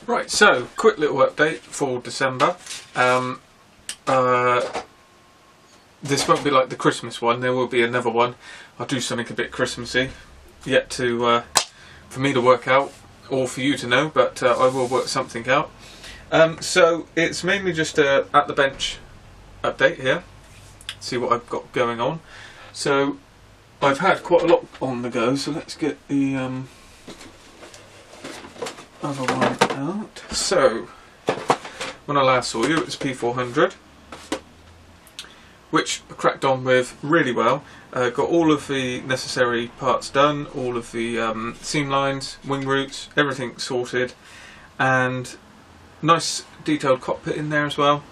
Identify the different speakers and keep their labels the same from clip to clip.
Speaker 1: Right, so quick little update for December. This won't be like the Christmas one, there will be another one. I'll do something a bit Christmassy, yet to for me to work out, or for you to know, but I will work something out. So it's mainly just a at the bench update here, see what I've got going on. So I've had quite a lot on the go, so let's get the other one out. So when I last saw you, it was P400, which I cracked on with really well. Got all of the necessary parts done, all of the seam lines, wing roots, everything sorted, and nice detailed cockpit in there as well.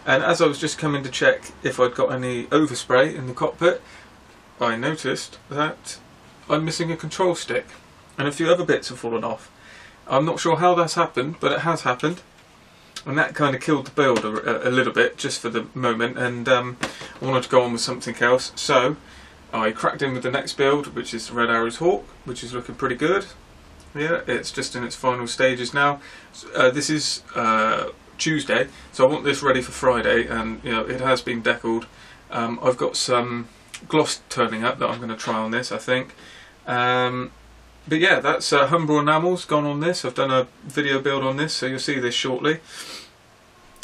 Speaker 1: And as I was just coming to check if I'd got any overspray in the cockpit, I noticed that I'm missing a control stick, and a few other bits have fallen off. I'm not sure how that's happened, but it has happened, and that kind of killed the build a little bit just for the moment, and I wanted to go on with something else. So I cracked in with the next build, which is the Rheneas Hawk, which is looking pretty good. Yeah, it's just in its final stages now. This is Tuesday, so I want this ready for Friday, and you know, it has been deckled. I've got some gloss turning up that I'm going to try on this, I think. But yeah, that's Humber enamels gone on this. I've done a video build on this, so you'll see this shortly.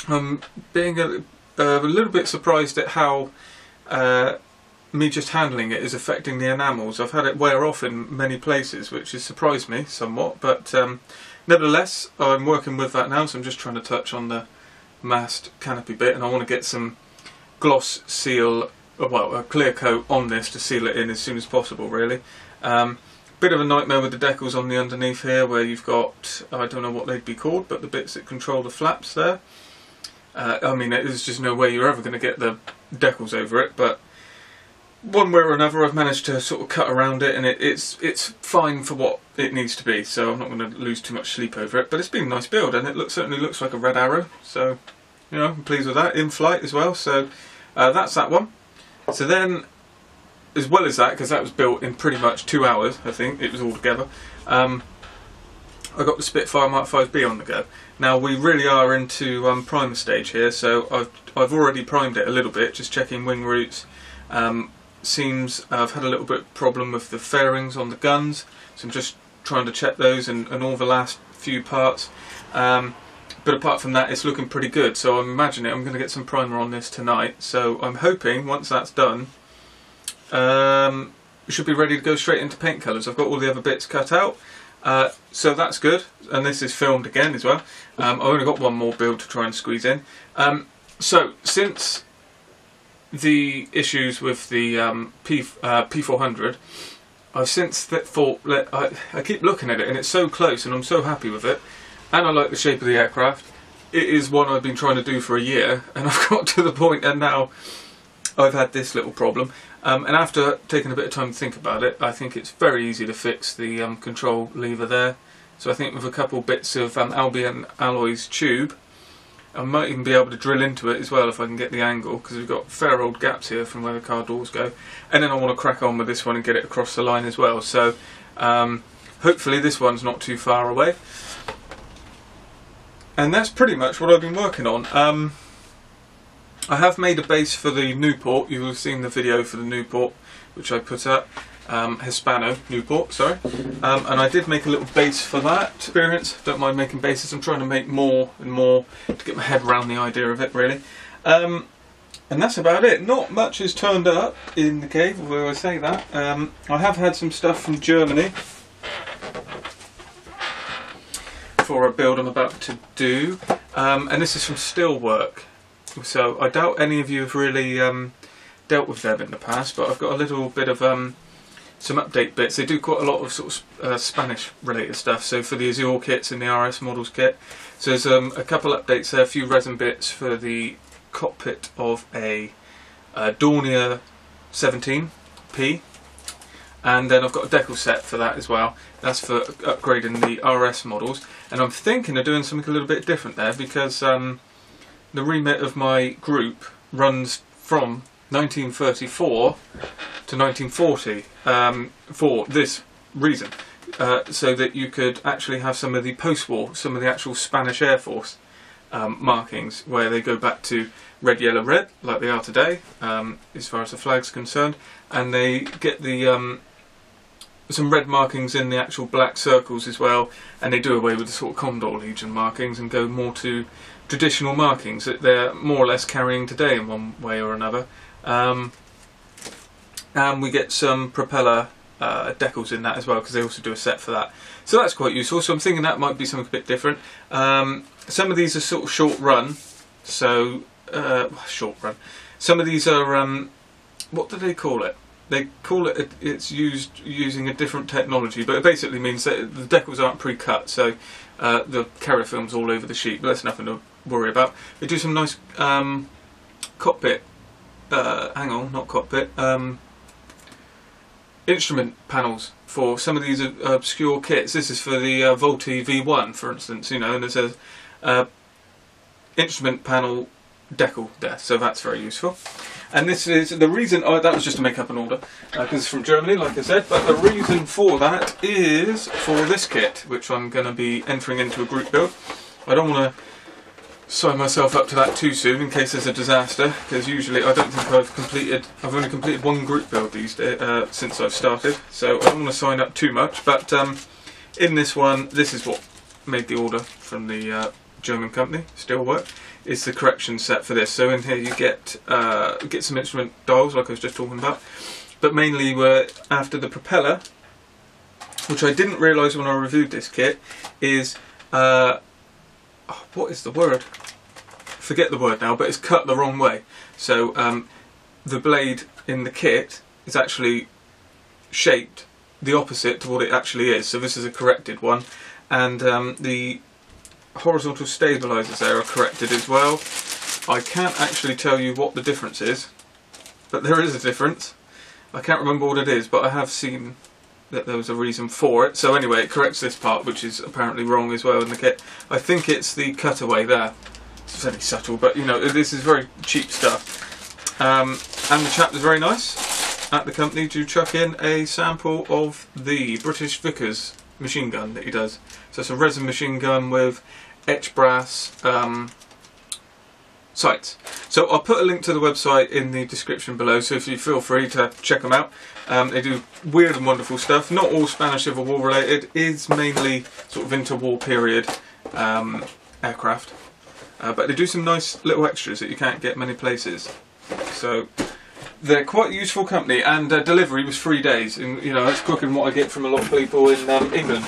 Speaker 1: I'm being a little bit surprised at how me just handling it is affecting the enamels. I've had it wear off in many places, which has surprised me somewhat, but nevertheless I'm working with that now, so I'm just trying to touch on the mast canopy bit, and I want to get some gloss seal, well, a clear coat on this to seal it in as soon as possible, really. Bit of a nightmare with the decals on the underneath here, where you've got, I don't know what they'd be called, but the bits that control the flaps there. I mean, there's just no way you're ever going to get the decals over it, but one way or another I've managed to sort of cut around it, and it's fine for what it needs to be, so I'm not going to lose too much sleep over it. But it's been a nice build, and it certainly looks like a red arrow, so you know, I'm pleased with that. In flight as well, so that's that one. So then, as well as that, because that was built in pretty much 2 hours, I think it was all together, I got the Spitfire Mk.Vb on the go. Now we really are into primer stage here, so I've already primed it a little bit, just checking wing roots. Seems I've had a little bit of problem with the fairings on the guns, so I'm just trying to check those and all the last few parts. But apart from that, it's looking pretty good, so I'm imagining I'm going to get some primer on this tonight. So I'm hoping once that's done, we should be ready to go straight into paint colours. I've got all the other bits cut out, so that's good, and this is filmed again as well. I've only got one more build to try and squeeze in. So since the issues with the P400, I've since thought, I keep looking at it and it's so close and I'm so happy with it, and I like the shape of the aircraft. It is one I've been trying to do for a year, and I've got to the point and now I've had this little problem, and after taking a bit of time to think about it, I think it's very easy to fix the control lever there. So I think with a couple bits of Albion Alloys tube, I might even be able to drill into it as well if I can get the angle, because we've got fair old gaps here from where the car doors go. And then I want to crack on with this one and get it across the line as well. So hopefully this one's not too far away. And that's pretty much what I've been working on. I have made a base for the Newport. You will have seen the video for the Newport, which I put up. Hispano Newport, sorry. And I did make a little base for that experience. Don't mind making bases. I'm trying to make more and more to get my head around the idea of it, really. And that's about it. Not much has turned up in the cave, although I say that. I have had some stuff from Germany for a build I'm about to do, and this is from Steelwork. So I doubt any of you have really dealt with them in the past, but I've got a little bit of some update bits. They do quite a lot of sort of Spanish related stuff, so for the Azure kits and the RS models kit. So there's a couple updates there, a few resin bits for the cockpit of a Dornier 17P, and then I've got a decal set for that as well. That's for upgrading the RS models, and I'm thinking of doing something a little bit different there, because the remit of my group runs from 1934 to 1940 for this reason. so that you could actually have some of the post-war, some of the actual Spanish Air Force markings, where they go back to red, yellow, red, like they are today, as far as the flag's concerned, and they get the some red markings in the actual black circles as well, and they do away with the sort of Condor Legion markings and go more to traditional markings that they're more or less carrying today in one way or another. And we get some propeller decals in that as well, because they also do a set for that. So that's quite useful. So I'm thinking that might be something a bit different. Some of these are sort of short run, so short run. Some of these are what do they call it? They call it, it's used using a different technology, but it basically means that the decals aren't pre-cut, so the carrier film's all over the sheet, but that's nothing to worry about. They do some nice cockpit, hang on, not cockpit, instrument panels for some of these obscure kits. This is for the Volti V1, for instance, you know, and it says instrument panel decal there, so that's very useful. And this is the reason, that was just to make up an order, because it's from Germany, like I said, but the reason for that is for this kit, which I'm going to be entering into a group build. I don't want to sign myself up to that too soon in case there's a disaster, because usually I don't think I've only completed one group build these days, since I've started, so I don't want to sign up too much, but in this one, this is what made the order from the German company, Steelwork. Is the correction set for this. So in here you get some instrument dials, like I was just talking about, but mainly we're after the propeller, which I didn't realise when I reviewed this kit, is what is the word? Forget the word now, but it's cut the wrong way. So the blade in the kit is actually shaped the opposite to what it actually is. So this is a corrected one, and the horizontal stabilisers there are corrected as well. I can't actually tell you what the difference is, but there is a difference. I can't remember what it is, but I have seen that there was a reason for it. So anyway, it corrects this part, which is apparently wrong as well in the kit. I think it's the cutaway there. It's very subtle, but you know, this is very cheap stuff. And the chap was very nice at the company to chuck in a sample of the British Vickers machine gun that he does. So it's a resin machine gun with etch brass sights. So I'll put a link to the website in the description below, so if you feel free to check them out. They do weird and wonderful stuff. Not all Spanish Civil War related, is mainly sort of interwar period aircraft, but they do some nice little extras that you can't get many places. So they're quite a useful company, and delivery was 3 days, and you know, that's quicker than what I get from a lot of people in England.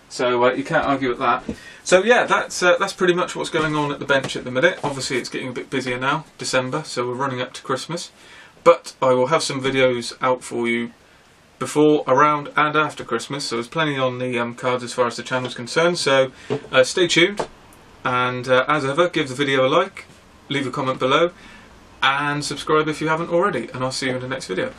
Speaker 1: So you can't argue with that. So yeah, that's pretty much what's going on at the bench at the minute. Obviously it's getting a bit busier now, December, so we're running up to Christmas. But I will have some videos out for you before, around and after Christmas, so there's plenty on the cards as far as the channel's concerned. So stay tuned, and as ever, give the video a like, leave a comment below, and subscribe if you haven't already, and I'll see you in the next video.